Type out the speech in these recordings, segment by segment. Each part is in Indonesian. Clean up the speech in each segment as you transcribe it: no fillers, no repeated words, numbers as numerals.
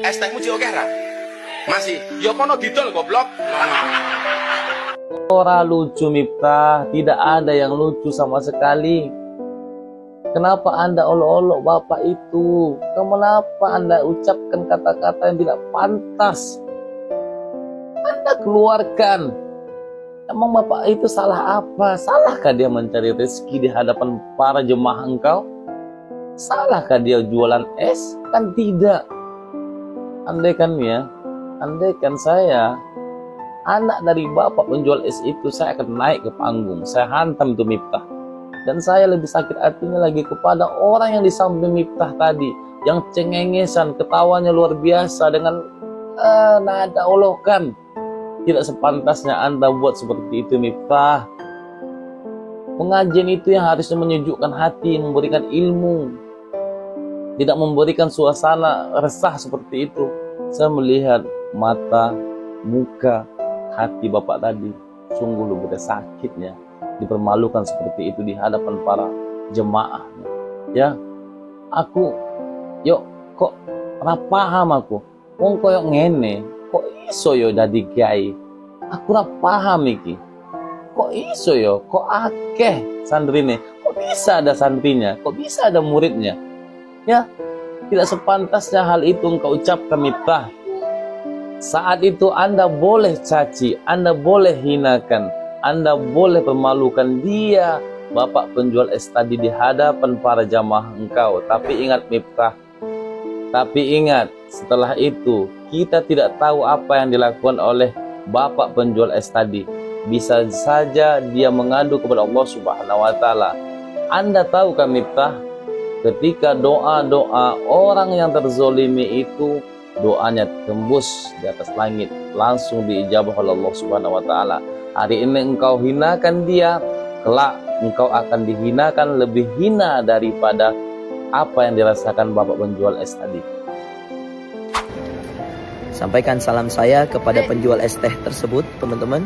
Es tehmu Cik oke ra? Masih. Ya kono didol goblok. Orang lucu Miftah, tidak ada yang lucu sama sekali. Kenapa Anda olok-olok Bapak itu? Kenapa Anda ucapkan kata-kata yang tidak pantas? Anda keluarkan. Emang Bapak itu salah apa? Salahkah dia mencari rezeki di hadapan para jemaah engkau? Salahkah dia jualan es? Kan tidak. Andaikan saya anak dari bapak penjual es itu, saya akan naik ke panggung, saya hantam itu Miftah. Dan saya lebih sakit hatinya lagi kepada orang yang di samping Miftah tadi, yang cengengesan, ketawanya luar biasa dengan nada olokan. Tidak sepantasnya Anda buat seperti itu Miftah. Pengajian itu yang harusnya menyejukkan hati, memberikan ilmu, tidak memberikan suasana resah seperti itu. Saya melihat mata, muka, hati Bapak tadi sungguh luar biasa sakitnya, dipermalukan seperti itu di hadapan para jemaah. Ya, aku kok ora paham aku. Wong koyo ngene, kok iso yo dadi kiai? Aku ora paham iki. Kok iso yo? Kok akeh sandrine? Kok bisa ada santrinya? Kok bisa ada muridnya? Ya, tidak sepantasnya hal itu engkau ucapkan Miftah. Saat itu Anda boleh caci, Anda boleh hinakan, Anda boleh permalukan dia, Bapak penjual es tadi di hadapan para jamaah engkau. Tapi ingat Miftah, tapi ingat setelah itu kita tidak tahu apa yang dilakukan oleh Bapak penjual es tadi. Bisa saja dia mengadu kepada Allah Subhanahu wa Ta'ala. Anda tahu kan Miftah, ketika doa-doa orang yang terzolimi itu, doanya tembus di atas langit, langsung diijabah oleh Allah Subhanahu wa Ta'ala. Hari ini engkau hinakan dia, kelak engkau akan dihinakan lebih hina daripada apa yang dirasakan Bapak penjual es tadi. Sampaikan salam saya kepada penjual es teh tersebut, teman-teman.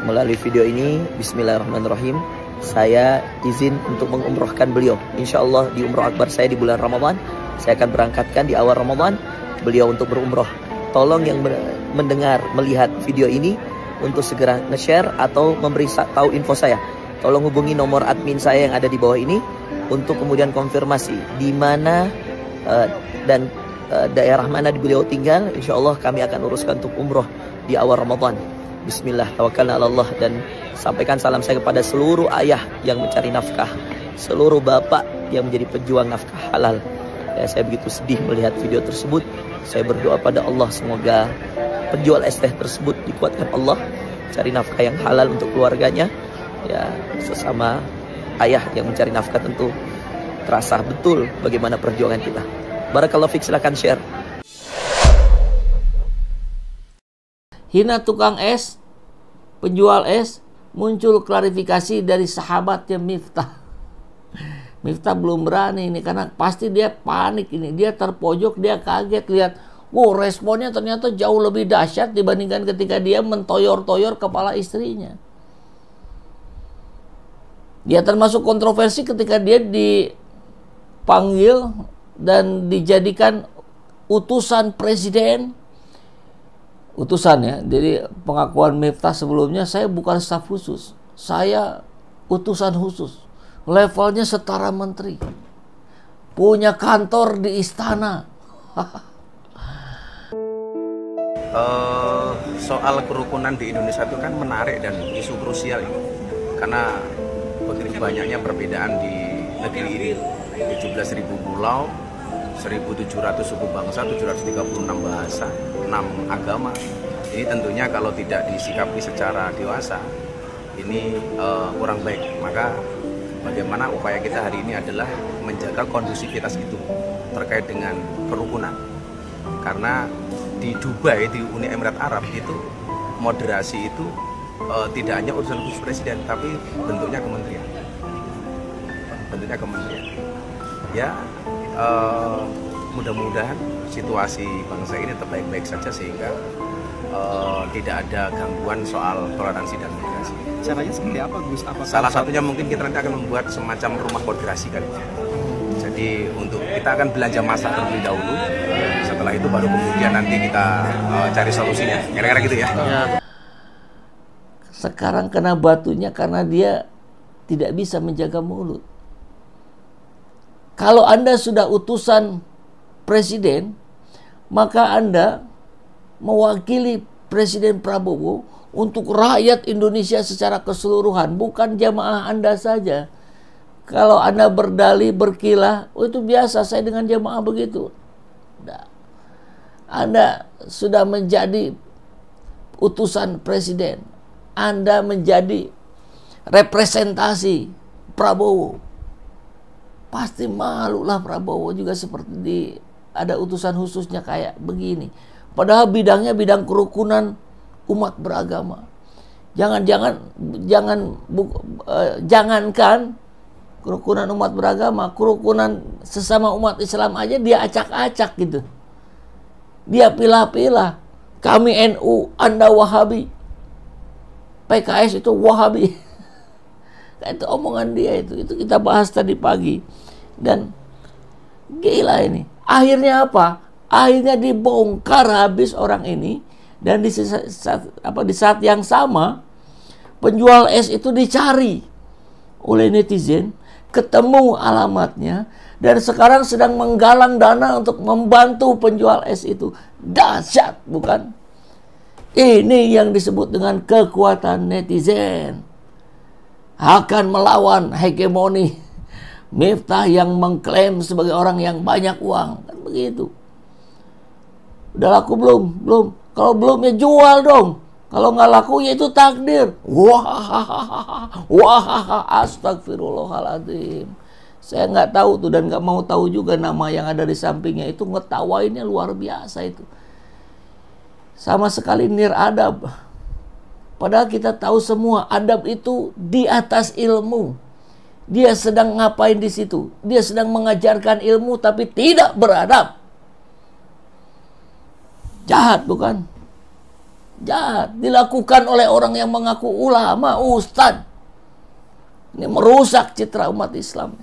Melalui video ini, bismillahirrahmanirrahim, saya izin untuk mengumrohkan beliau. Insya Allah di umroh akbar saya di bulan Ramadan, saya akan berangkatkan di awal Ramadan beliau untuk berumroh. Tolong yang mendengar, melihat video ini untuk segera nge-share atau memberi tahu info saya. Tolong hubungi nomor admin saya yang ada di bawah ini untuk kemudian konfirmasi di mana dan daerah mana beliau tinggal. Insya Allah kami akan uruskan untuk umroh di awal Ramadan. Bismillah, tawakkalna 'ala Allah. Dan sampaikan salam saya kepada seluruh ayah yang mencari nafkah, seluruh bapak yang menjadi pejuang nafkah halal. Ya, saya begitu sedih melihat video tersebut. Saya berdoa pada Allah semoga penjual es teh tersebut dikuatkan Allah, cari nafkah yang halal untuk keluarganya. Ya, sesama ayah yang mencari nafkah tentu terasa betul bagaimana perjuangan kita. Barakallahu fiik, silakan share. Hina tukang es, penjual es, muncul klarifikasi dari sahabatnya Miftah. Miftah belum berani ini karena pasti dia panik ini, dia terpojok, dia kaget lihat, wow, responnya ternyata jauh lebih dahsyat dibandingkan ketika dia mentoyor-toyor kepala istrinya. Dia termasuk kontroversi ketika dia dipanggil dan dijadikan utusan presiden. Utusan ya, jadi pengakuan Miftah sebelumnya, saya bukan staf khusus, saya utusan khusus, levelnya setara menteri, punya kantor di istana. Soal kerukunan di Indonesia itu kan menarik dan isu krusial ini, karena begitu banyaknya perbedaan di negeri ini, 17.000 pulau, 1.700 suku bangsa, 736 bahasa, 6 agama. Ini tentunya kalau tidak disikapi secara dewasa, ini kurang baik. Maka bagaimana upaya kita hari ini adalah menjaga kondusivitas itu terkait dengan kerukunan. Karena di Dubai, di Uni Emirat Arab itu moderasi itu tidak hanya urusan khusus presiden, tapi bentuknya kementerian. Bentuknya kementerian. Ya, mudah-mudahan situasi bangsa ini tetap baik-baik saja sehingga tidak ada gangguan soal toleransi dan moderasi. Caranya seperti apa, Gus? Salah satunya mungkin kita nanti akan membuat semacam rumah moderasi kan. Jadi untuk kita akan belanja masak terlebih dahulu. Setelah itu baru kemudian nanti kita cari solusinya. Kira-kira gitu ya. Sekarang kena batunya karena dia tidak bisa menjaga mulut. Kalau Anda sudah utusan presiden, maka Anda mewakili Presiden Prabowo untuk rakyat Indonesia secara keseluruhan, bukan jamaah Anda saja. Kalau Anda berdalih, berkilah, oh itu biasa, saya dengan jamaah begitu. Nah, Anda sudah menjadi utusan presiden. Anda menjadi representasi Prabowo. Pasti malulah Prabowo juga seperti ada utusan khususnya kayak begini. Padahal bidangnya bidang kerukunan umat beragama. Jangankan kerukunan umat beragama, kerukunan sesama umat Islam aja dia acak-acak gitu. Dia pilah-pilah. Kami NU, Anda Wahabi. PKS itu Wahabi. Itu omongan dia itu kita bahas tadi pagi. Dan gila ini. Akhirnya apa? Akhirnya dibongkar habis orang ini. Dan di saat yang sama penjual es itu dicari oleh netizen, ketemu alamatnya, dan sekarang sedang menggalang dana untuk membantu penjual es itu. Dahsyat, bukan? Ini yang disebut dengan kekuatan netizen. Akan melawan hegemoni Miftah yang mengklaim sebagai orang yang banyak uang. Kan begitu. Udah laku belum? Belum. Kalau belum ya jual dong. Kalau nggak laku ya itu takdir. Wah, astagfirullahaladzim. Saya nggak tahu tuh dan nggak mau tahu juga nama yang ada di sampingnya. Itu ngetawainnya luar biasa itu. Sama sekali niradab. Padahal kita tahu semua adab itu di atas ilmu. Dia sedang ngapain di situ? Dia sedang mengajarkan ilmu tapi tidak beradab. Jahat bukan? Jahat. Dilakukan oleh orang yang mengaku ulama, ustadz. Ini merusak citra umat Islam.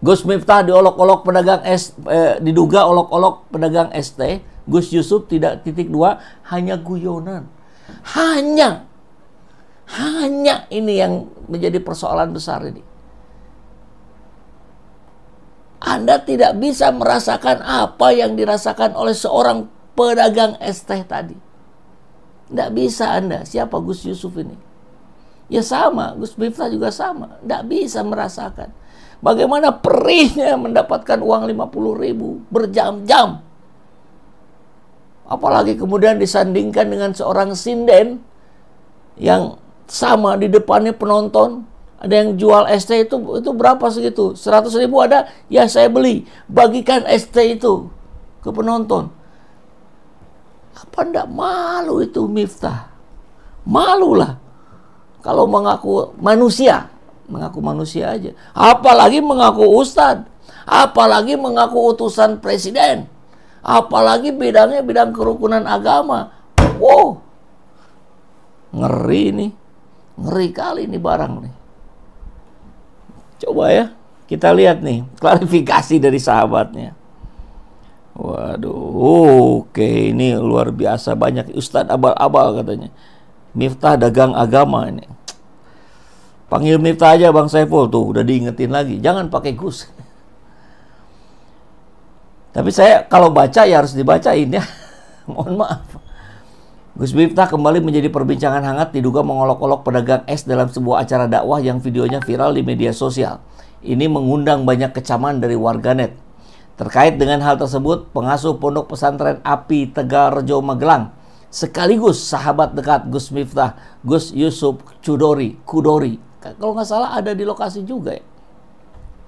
Gus Miftah diolok-olok pedagang es, diduga olok-olok pedagang ST. Gus Yusuf tidak .2 hanya guyonan. Hanya ini yang menjadi persoalan besar ini. Anda tidak bisa merasakan apa yang dirasakan oleh seorang pedagang es teh tadi. Tidak bisa Anda. Siapa Gus Yusuf ini? Ya sama, Gus Miftah juga sama. Tidak bisa merasakan. Bagaimana perihnya mendapatkan uang 50.000 berjam-jam. Apalagi kemudian disandingkan dengan seorang sinden yang sama di depannya penonton. Ada yang jual ST itu berapa segitu? 100.000 ada? Ya saya beli. Bagikan ST itu ke penonton. Apa ndak malu itu Miftah? Malulah. Kalau mengaku manusia aja. Apalagi mengaku ustadz. Apalagi mengaku utusan presiden. Apalagi bidangnya bidang kerukunan agama. Wow. Ngeri nih. Ngeri kali ini barang nih. Coba ya, kita lihat nih klarifikasi dari sahabatnya. Waduh, oke, ini luar biasa banyak ustadz abal-abal katanya. Miftah dagang agama ini. Panggil Miftah aja Bang Saiful tuh, udah diingetin lagi. Jangan pakai Gus. Tapi saya kalau baca ya harus dibacain ya. Mohon maaf. Gus Miftah kembali menjadi perbincangan hangat diduga mengolok-olok pedagang es dalam sebuah acara dakwah yang videonya viral di media sosial. Ini mengundang banyak kecaman dari warganet. Terkait dengan hal tersebut, pengasuh pondok pesantren API Tegalrejo Magelang, sekaligus sahabat dekat Gus Miftah, Gus Yusuf Kudori, kalau nggak salah ada di lokasi juga ya.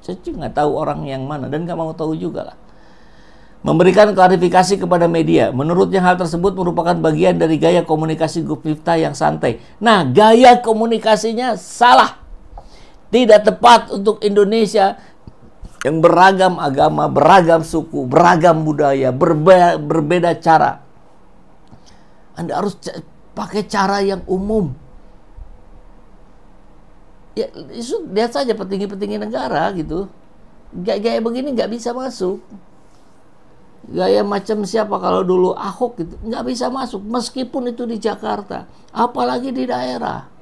Saya juga nggak tahu orang yang mana dan nggak mau tahu juga lah. Memberikan klarifikasi kepada media. Menurutnya hal tersebut merupakan bagian dari gaya komunikasi Gus Miftah yang santai. Nah, gaya komunikasinya salah. Tidak tepat untuk Indonesia yang beragam agama, beragam suku, beragam budaya, berbeda cara. Anda harus pakai cara yang umum. Ya, lihat saja petinggi-petinggi negara gitu. Gaya begini nggak bisa masuk. Gaya macam siapa kalau dulu Ahok gitu, nggak bisa masuk. Meskipun itu di Jakarta, apalagi di daerah.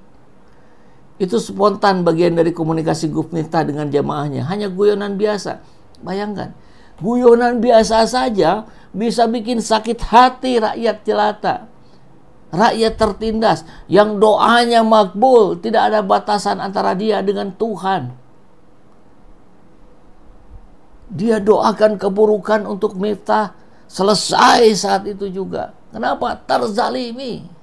Itu spontan bagian dari komunikasi Gus Miftah dengan jamaahnya. Hanya guyonan biasa. Bayangkan, guyonan biasa saja bisa bikin sakit hati rakyat jelata. Rakyat tertindas, yang doanya makbul, tidak ada batasan antara dia dengan Tuhan. Dia doakan keburukan untuk Miftah, selesai saat itu juga. Kenapa? Terzalimi.